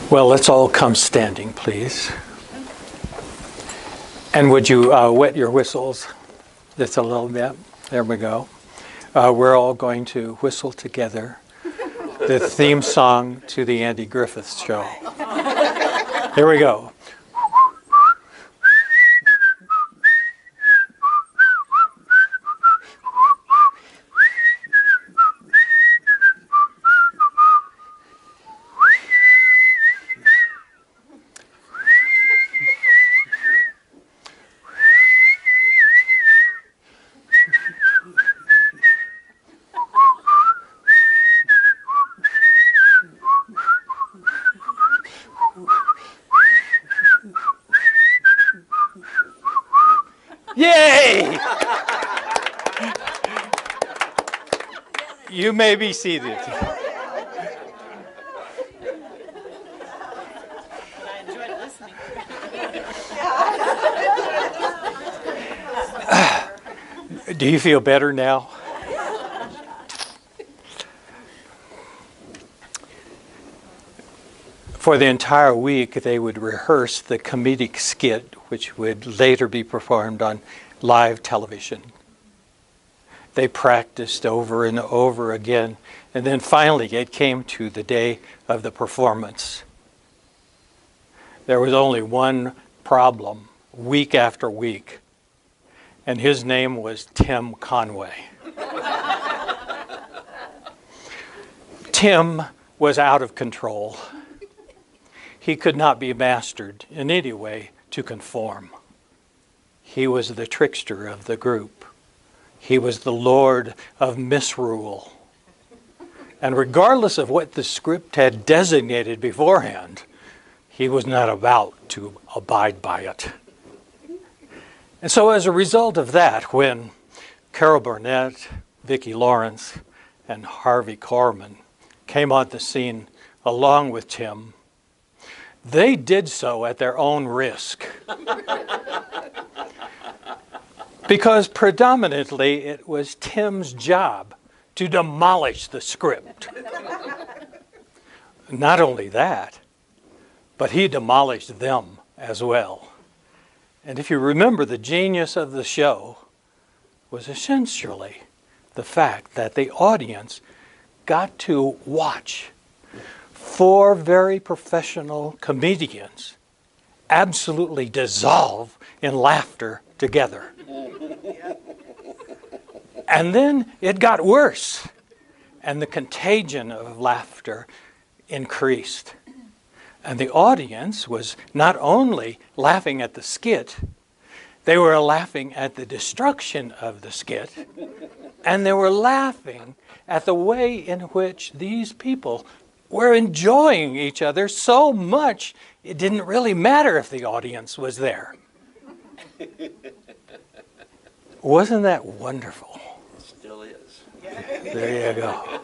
Well, let's all come standing, please. And would you wet your whistles just a little bit? There we go. We're all going to whistle together the theme song to the Andy Griffith Show. Here we go. Yay! You may be seated. I enjoyed listening. Do you feel better now? For the entire week, they would rehearse the comedic skit, which would later be performed on live television. They practiced over and over again, and then finally it came to the day of the performance. There was only one problem, week after week, and his name was Tim Conway. Tim was out of control. He could not be mastered in any way to conform. He was the trickster of the group. He was the lord of misrule. And regardless of what the script had designated beforehand, he was not about to abide by it. And so as a result of that, when Carol Burnett, Vicki Lawrence, and Harvey Korman came on the scene along with Tim, they did so at their own risk. Because predominantly it was Tim's job to demolish the script. Not only that, but he demolished them as well. And if you remember, the genius of the show was essentially the fact that the audience got to watch four very professional comedians absolutely dissolve in laughter together. And then it got worse, and the contagion of laughter increased. And the audience was not only laughing at the skit, they were laughing at the destruction of the skit, and they were laughing at the way in which these people were enjoying each other so much it didn't really matter if the audience was there. Wasn't that wonderful? It still is. There you go.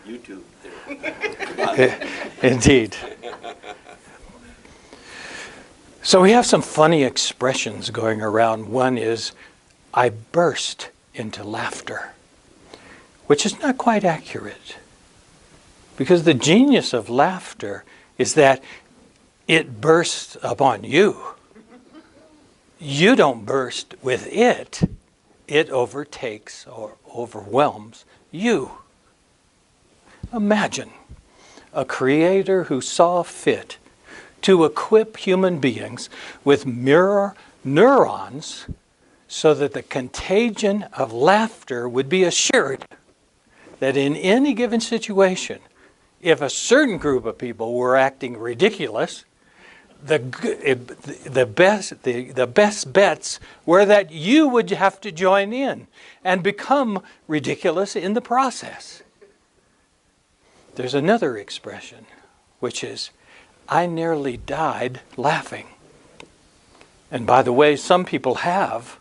YouTube. Indeed. So we have some funny expressions going around. One is, I burst into laughter, which is not quite accurate. Because the genius of laughter is that it bursts upon you. You don't burst with it. It overtakes or overwhelms you. Imagine a creator who saw fit to equip human beings with mirror neurons so that the contagion of laughter would be assured that in any given situation, if a certain group of people were acting ridiculous, the best bets were that you would have to join in and become ridiculous in the process. There's another expression, which is, I nearly died laughing. And by the way, some people have,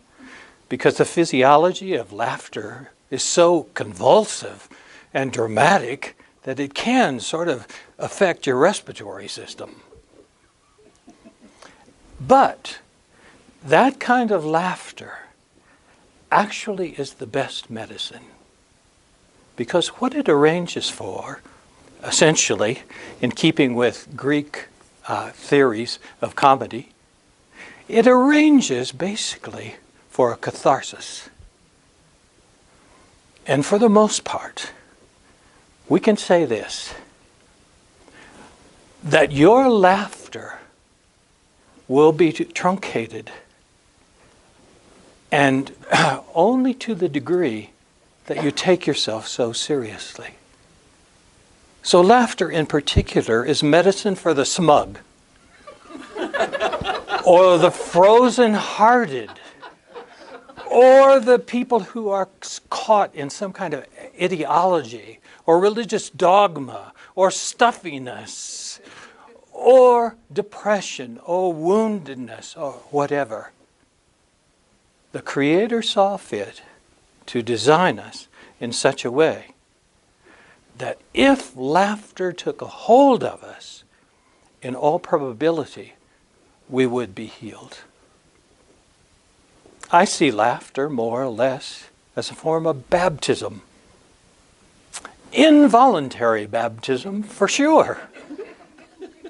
because the physiology of laughter is so convulsive and dramatic that it can sort of affect your respiratory system. But that kind of laughter actually is the best medicine, because what it arranges for essentially, in keeping with Greek theories of comedy, it arranges basically for a catharsis. And for the most part, we can say this, that your laughter will be truncated, and only to the degree that you take yourself so seriously. So laughter in particular is medicine for the smug, or the frozen-hearted, or the people who are caught in some kind of ideology, or religious dogma, or stuffiness, or depression, or woundedness, or whatever. The Creator saw fit to design us in such a way that if laughter took a hold of us, in all probability, we would be healed. I see laughter more or less as a form of baptism. Involuntary baptism, for sure.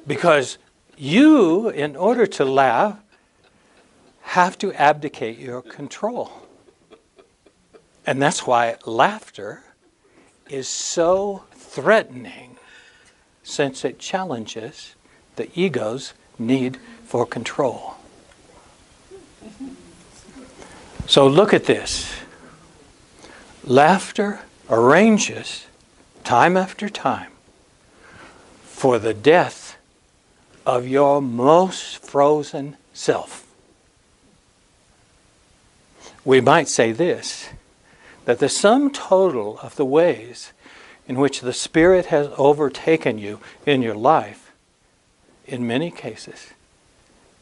Because you, in order to laugh, have to abdicate your control. And that's why laughter is so threatening, since it challenges the ego's need for control. So look at this. Laughter arranges, time after time, for the death of your most frozen self. We might say this, that the sum total of the ways in which the Spirit has overtaken you in your life, in many cases,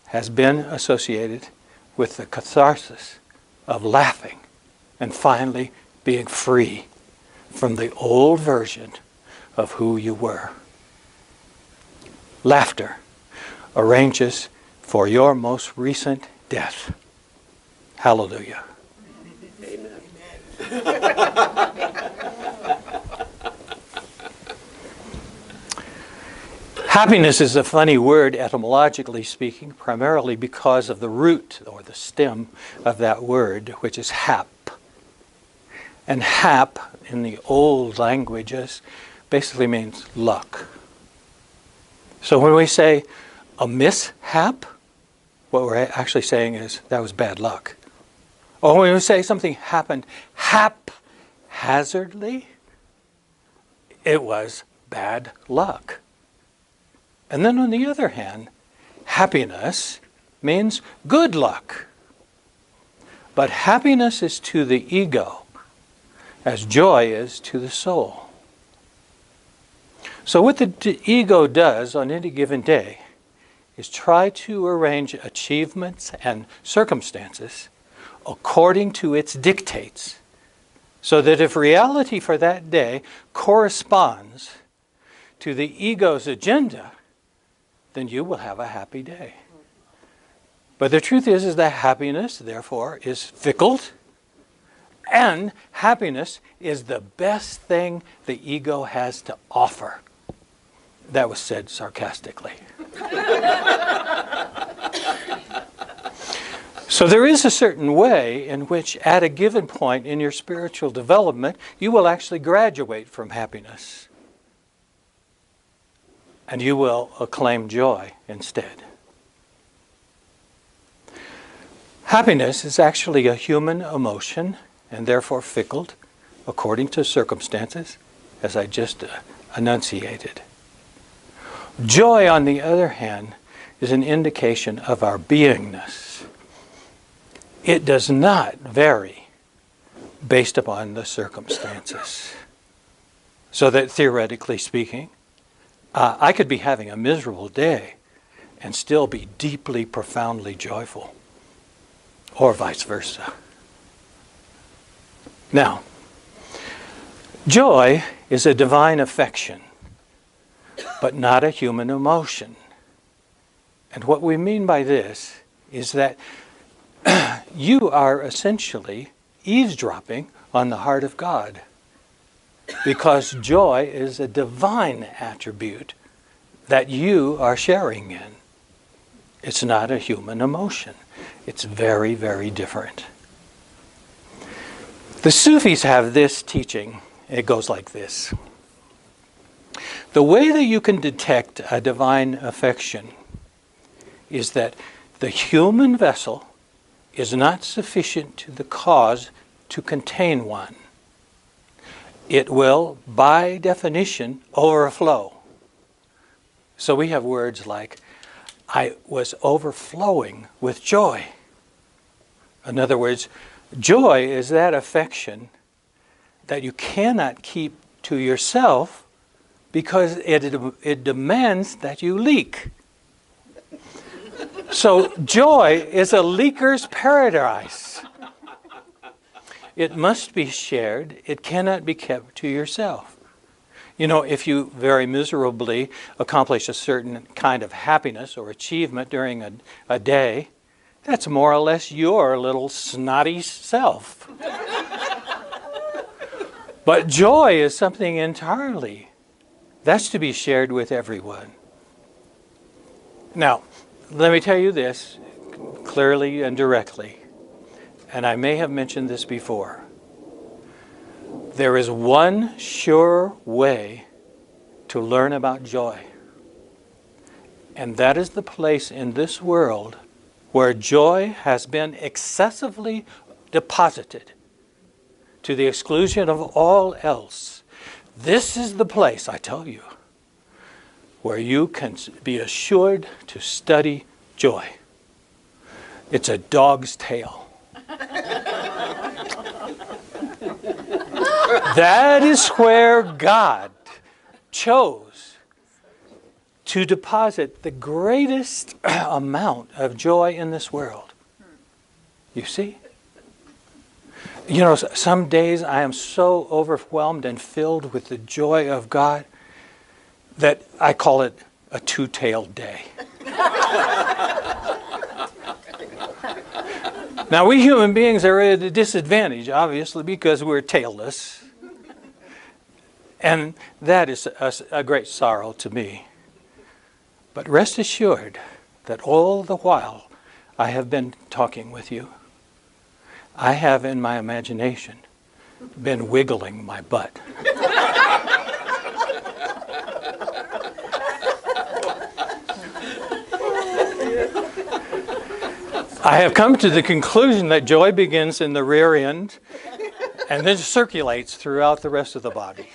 has been associated with the catharsis of laughing and finally being free from the old version of who you were. Laughter arranges for your most recent death. Hallelujah. Happiness is a funny word, etymologically speaking, primarily because of the root or the stem of that word, which is hap. And hap, in the old languages, basically means luck. So when we say a mishap, what we're actually saying is that was bad luck. Or when we say something happened haphazardly, it was bad luck. And then on the other hand, happiness means good luck. But happiness is to the ego as joy is to the soul. So what the ego does on any given day is try to arrange achievements and circumstances according to its dictates, so that if reality for that day corresponds to the ego's agenda, then you will have a happy day. But the truth is that happiness, therefore, is fickle, and happiness is the best thing the ego has to offer. That was said sarcastically. So there is a certain way in which at a given point in your spiritual development, you will actually graduate from happiness. And you will acclaim joy instead. Happiness is actually a human emotion and therefore fickle according to circumstances, as I just enunciated. Joy, on the other hand, is an indication of our beingness. It does not vary based upon the circumstances. So that theoretically speaking, I could be having a miserable day and still be deeply, profoundly joyful, or vice versa. Now, joy is a divine affection, but not a human emotion. And what we mean by this is that you are essentially eavesdropping on the heart of God. because joy is a divine attribute that you are sharing in. It's not a human emotion. It's very, very different. The Sufis have this teaching. It goes like this. The way that you can detect a divine affection is that the human vessel is not sufficient to the cause to contain one. It will, by definition, overflow. So we have words like, I was overflowing with joy. In other words, joy is that affection that you cannot keep to yourself because it demands that you leak. So joy is a leaker's paradise. It must be shared. It cannot be kept to yourself. You know, if you very miserably accomplish a certain kind of happiness or achievement during a day, that's more or less your little snotty self. But joy is something entirely. That's to be shared with everyone. Now, let me tell you this clearly and directly, and I may have mentioned this before. There is one sure way to learn about joy, and that is the place in this world where joy has been excessively deposited to the exclusion of all else. This is the place, I tell you, where you can be assured to study joy. It's a dog's tail. That is where God chose to deposit the greatest amount of joy in this world. You see? You know, some days I am so overwhelmed and filled with the joy of God that I call it a two-tailed day. Now, we human beings are at a disadvantage, obviously, because we're tailless. And that is a great sorrow to me. But rest assured that all the while I have been talking with you, I have in my imagination been wiggling my butt. I have come to the conclusion that joy begins in the rear end and then circulates throughout the rest of the body.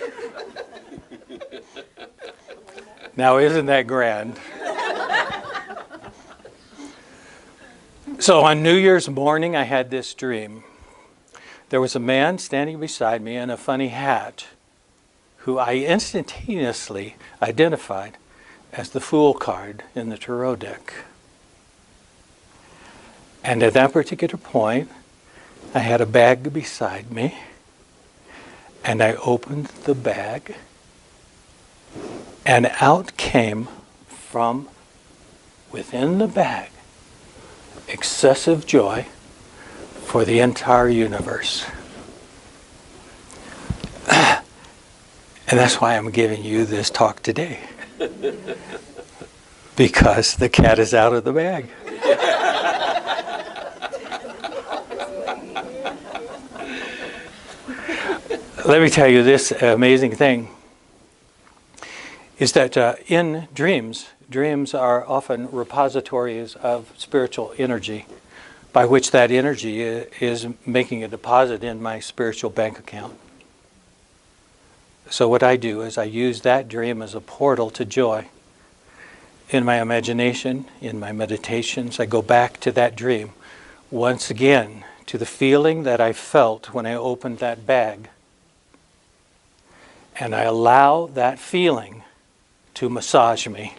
Now, isn't that grand? So on New Year's morning, I had this dream. There was a man standing beside me in a funny hat who I instantaneously identified as the Fool card in the tarot deck. And at that particular point, I had a bag beside me, and I opened the bag, and out came from within the bag excessive joy for the entire universe. And that's why I'm giving you this talk today. Because the cat is out of the bag. Let me tell you this amazing thing, is that in dreams are often repositories of spiritual energy, by which that energy is making a deposit in my spiritual bank account. So what I do is I use that dream as a portal to joy. In my imagination, in my meditations, I go back to that dream, once again, to the feeling that I felt when I opened that bag. And I allow that feeling to massage me.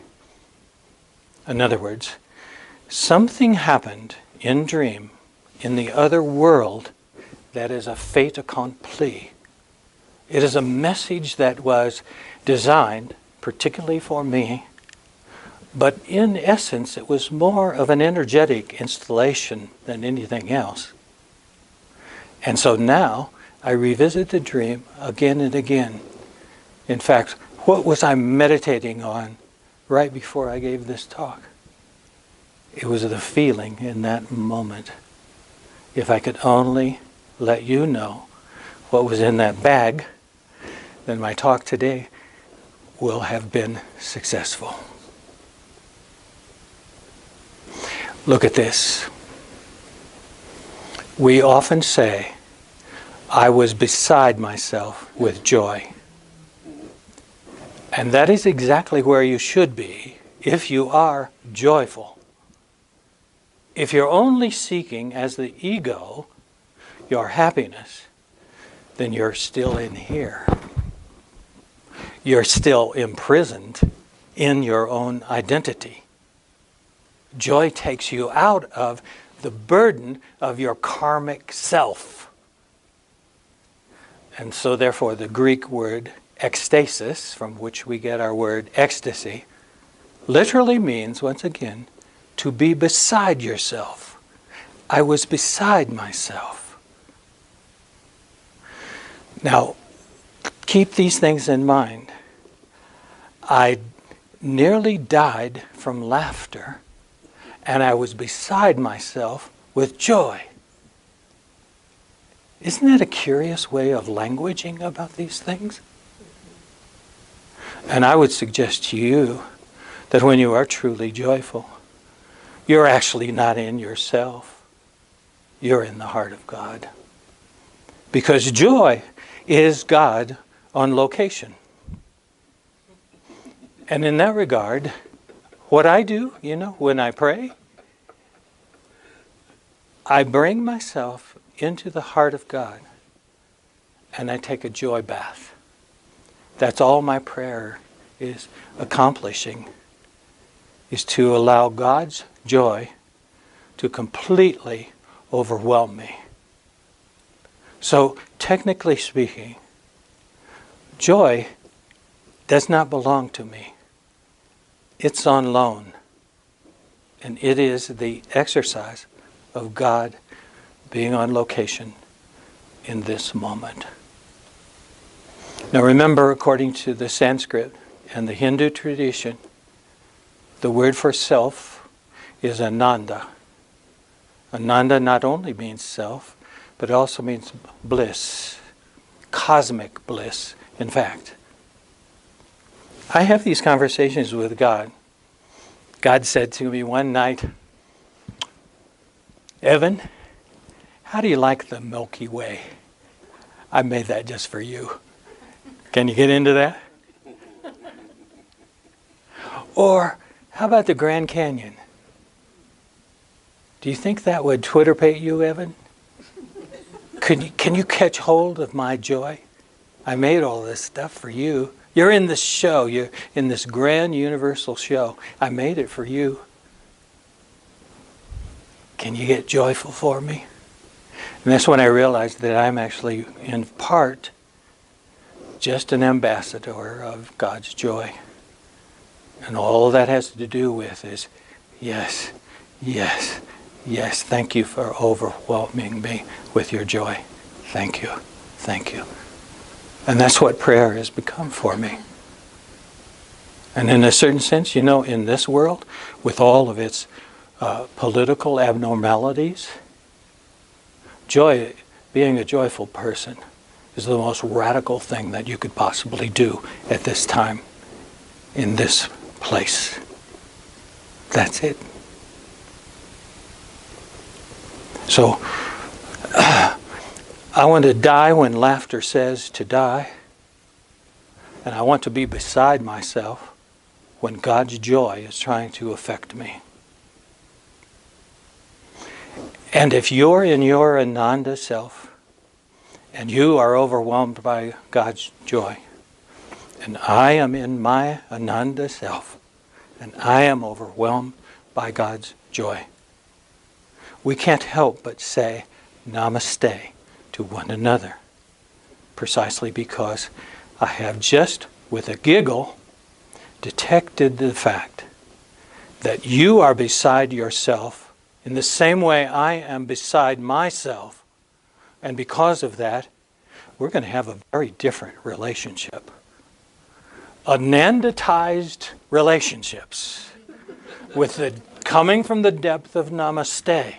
In other words, something happened in dream, in the other world, that is a fait accompli. It is a message that was designed particularly for me, but in essence it was more of an energetic installation than anything else. And so now I revisit the dream again and again. In fact, what was I meditating on right before I gave this talk? It was the feeling in that moment. If I could only let you know what was in that bag, then my talk today will have been successful. Look at this. We often say, I was beside myself with joy. And that is exactly where you should be if you are joyful. If you're only seeking as the ego your happiness, then you're still in here. You're still imprisoned in your own identity. Joy takes you out of the burden of your karmic self. And so therefore the Greek word ecstasis, from which we get our word ecstasy, literally means, once again, to be beside yourself. I was beside myself. Now, keep these things in mind. I nearly died from laughter, and I was beside myself with joy. Isn't that a curious way of languaging about these things? And I would suggest to you that when you are truly joyful, you're actually not in yourself. You're in the heart of God. Because joy is God on location. And in that regard, what I do, when I pray, I bring myself into the heart of God and I take a joy bath. That's all my prayer is accomplishing, is to allow God's joy to completely overwhelm me. So, technically speaking, joy does not belong to me. It's on loan. And it is the exercise of God being on location in this moment. Now remember, according to the Sanskrit and the Hindu tradition, the word for self is ananda. Ananda not only means self, but it also means bliss, cosmic bliss, in fact. I have these conversations with God. God said to me one night, Evan, how do you like the Milky Way? I made that just for you. Can you get into that? Or how about the Grand Canyon? Do you think that would twitterpate you, Evan? Can you catch hold of my joy? I made all this stuff for you. You're in this show. You're in this grand universal show. I made it for you. Can you get joyful for me? And that's when I realized that I'm actually, in part, just an ambassador of God's joy. And all that has to do with is, yes, yes, yes, thank you for overwhelming me with your joy. Thank you, thank you. And that's what prayer has become for me. And in a certain sense, in this world, with all of its political abnormalities, joy, being a joyful person, is the most radical thing that you could possibly do at this time, in this place. That's it. So, I want to die when laughter says to die. And I want to be beside myself when God's joy is trying to affect me. And if you're in your Ananda self, and you are overwhelmed by God's joy, and I am in my Ananda self, and I am overwhelmed by God's joy, we can't help but say namaste to one another, precisely because I have just, with a giggle, detected the fact that you are beside yourself in the same way I am beside myself. And because of that, we're going to have a very different relationship. Anandatized relationships with the coming from the depth of namaste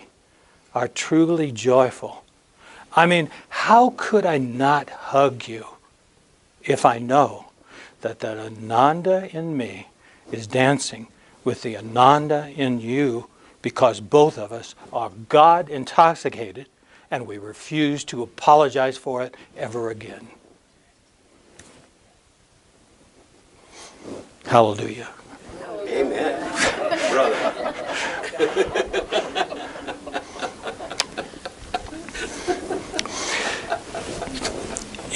are truly joyful. I mean, how could I not hug you if I know that the Ananda in me is dancing with the Ananda in you, because both of us are God intoxicated and we refuse to apologize for it ever again. Hallelujah. Amen. Brother.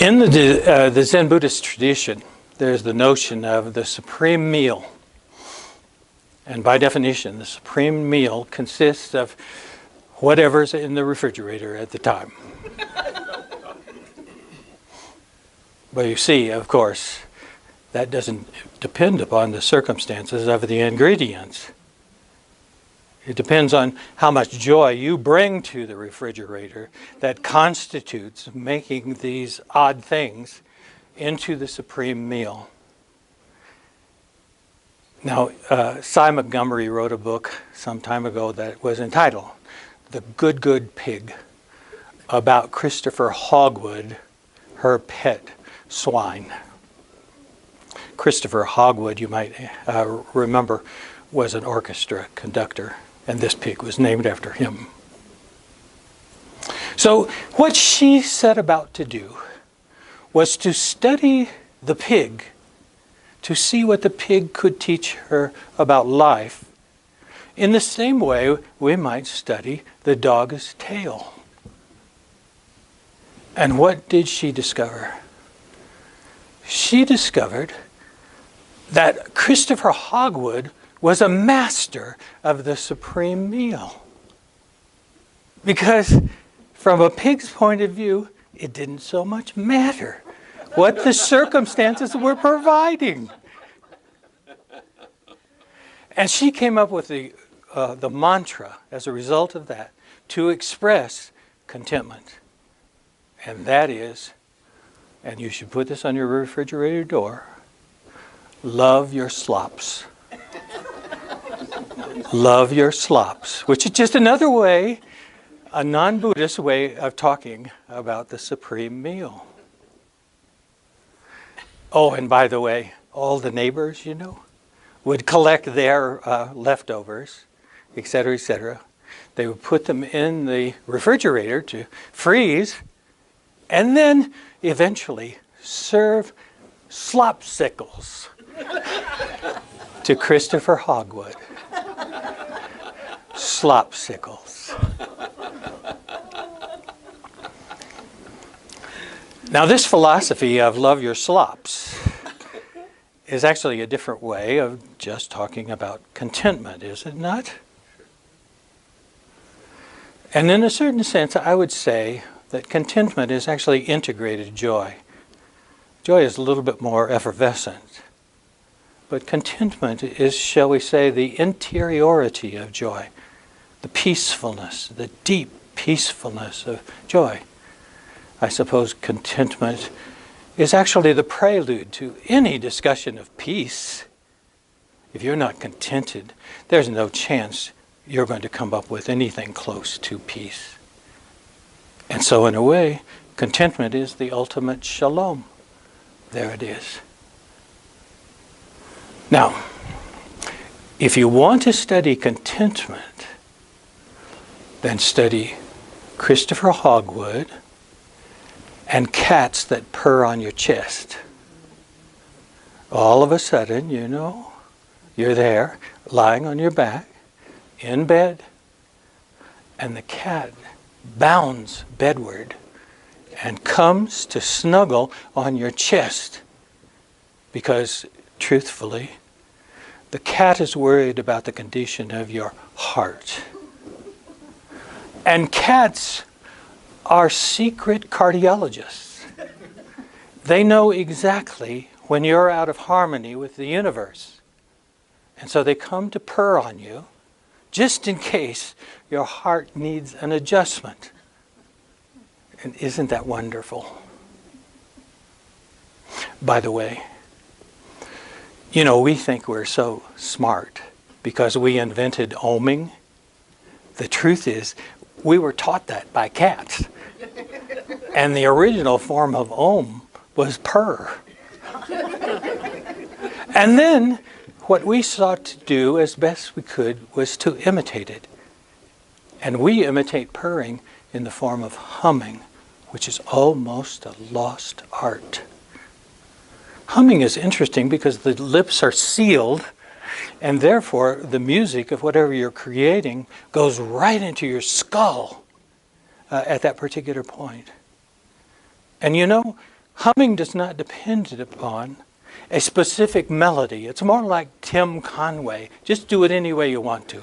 In the Zen Buddhist tradition, there's the notion of the supreme meal. And by definition, the supreme meal consists of whatever's in the refrigerator at the time. But you see, of course, that doesn't depend upon the circumstances of the ingredients. It depends on how much joy you bring to the refrigerator that constitutes making these odd things into the supreme meal. Now, Cy Montgomery wrote a book some time ago that was entitled The Good, Good Pig, about Christopher Hogwood, her pet swine. Christopher Hogwood, you might remember, was an orchestra conductor, and this pig was named after him. So what she set about to do was to study the pig, to see what the pig could teach her about life, in the same way we might study the dog's tail. And what did she discover? She discovered that Christopher Hogwood was a master of the supreme meal. Because from a pig's point of view, it didn't so much matter what the circumstances were providing. And she came up with the mantra as a result of that to express contentment. And that is, and you should put this on your refrigerator door, love your slops. Love your slops, which is just another way, a non-Buddhist way of talking about the supreme meal. Oh, and by the way, all the neighbors, would collect their leftovers, etc., etc. They would put them in the refrigerator to freeze, and then eventually serve slopsicles to Christopher Hogwood. Slopsicles. Now, this philosophy of love your slops is actually a different way of just talking about contentment, is it not? And in a certain sense, I would say that contentment is actually integrated joy. Joy is a little bit more effervescent. But contentment is, shall we say, the interiority of joy, the peacefulness, the deep peacefulness of joy. I suppose contentment is actually the prelude to any discussion of peace. If you're not contented, there's no chance you're going to come up with anything close to peace. And so in a way, contentment is the ultimate shalom. There it is. Now, if you want to study contentment, then study Christopher Hogwood and cats that purr on your chest. All of a sudden, you're there, lying on your back, in bed, and the cat bounds bedward and comes to snuggle on your chest because, truthfully, the cat is worried about the condition of your heart. And cats are secret cardiologists. They know exactly when you're out of harmony with the universe. And so they come to purr on you just in case your heart needs an adjustment. And isn't that wonderful? By the way, you know, we think we're so smart because we invented oming. The truth is, we were taught that by cats. And the original form of om was purr. And then what we sought to do as best we could was to imitate it. And we imitate purring in the form of humming, which is almost a lost art. Humming is interesting because the lips are sealed, and therefore the music of whatever you're creating goes right into your skull at that particular point. And you know, humming does not depend upon a specific melody. It's more like Tim Conway. Just do it any way you want to.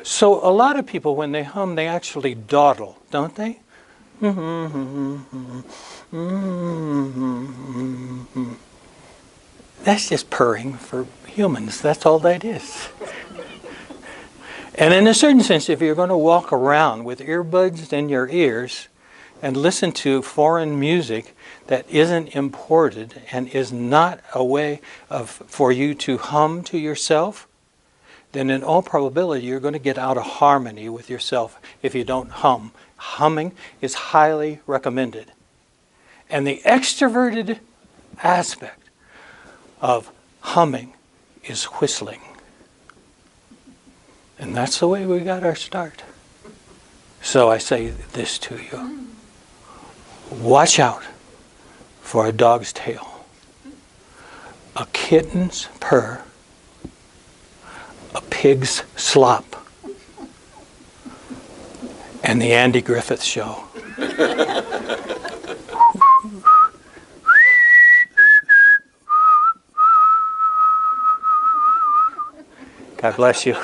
So a lot of people, when they hum, they actually dawdle, don't they? That's just purring for humans. That's all that is. And in a certain sense, if you're going to walk around with earbuds in your ears and listen to foreign music that isn't imported and is not a way for you to hum to yourself, then in all probability you're going to get out of harmony with yourself if you don't hum. Humming is highly recommended. And the extroverted aspect of humming is whistling. And that's the way we got our start. So I say this to you. Watch out for a dog's tail, a kitten's purr, a pig's slop, and the Andy Griffith Show. God bless you.